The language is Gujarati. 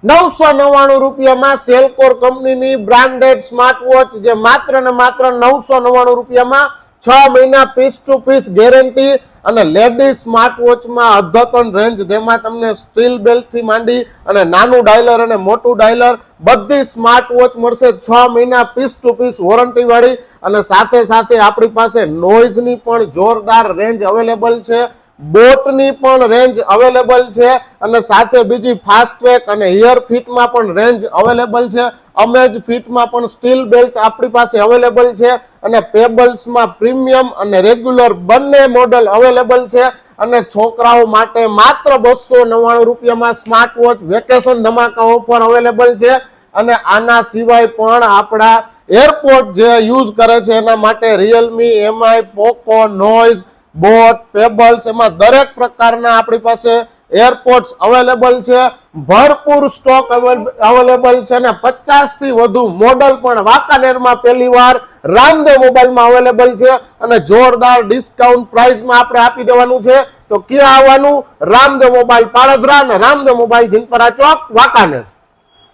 999 રૂપિયામાં સેલકોર કંપનીની બ્રાન્ડેડ સ્માર્ટ વોચ જે માત્ર ને માત્ર 999 રૂપિયામાં 6 મહિના પીસ ટુ પીસ ગેરંટી અને લેડી સ્માર્ટ વોચમાં અદ્યતન રેન્જ જેમાં તમને સ્ટીલ બેલ્ટ થી માંડી અને નાનું ડાયલર અને મોટું ડાયલર બધી સ્માર્ટ વોચ મળશે 6 મહિના પીસ ટુ પીસ વોરંટી વાળી અને સાથે સાથે આપણી પાસે નોઇઝ ની પણ જોરદાર રેન્જ અવેલેબલ છે, બોટની પણ રેન્જ અવેલેબલ છે અને સાથે બીજી ફાસ્ટ ટ્રેક અને હિયર ફિટમાં પણ રેન્જ અવેલેબલ છે. અમેજ ફિટમાં પણ સ્ટીલ બેલ્ટ આપણી પાસે અવેલેબલ છે અને પેબલ્સમાં પ્રીમિયમ અને રેગ્યુલર બંને મોડલ અવેલેબલ છે અને છોકરાઓ માટે માત્ર 299 રૂપિયામાં સ્માર્ટ વોચ વેકેશન ધમાકા ઓફર અવેલેબલ છે. અને આના સિવાય પણ આપણા એરપોર્ટ જે યુઝ કરે છે એના માટે Realme, MI, Poco, noise, boat, pebbles એમાં દરેક પ્રકારના આપણી પાસે એરપોર્ટ્સ અવેલેબલ છે. ભરપૂર સ્ટોક અવેલેબલ છે અને 50 થી વધુ મોડલ પણ વાંકાનેરમાં પહેલી વાર રામદેવ મોબાઈલમાં અવેલેબલ છે અને જોરદાર ડિસ્કાઉન્ટ પ્રાઇસમાં આપણે આપી દેવાનું છે. તો ક્યાં આવવાનું? રામદેવ મોબાઈલ પાળધરા અને રામદેવ મોબાઈલ જીનપરા ચોક, વાંકાનેર.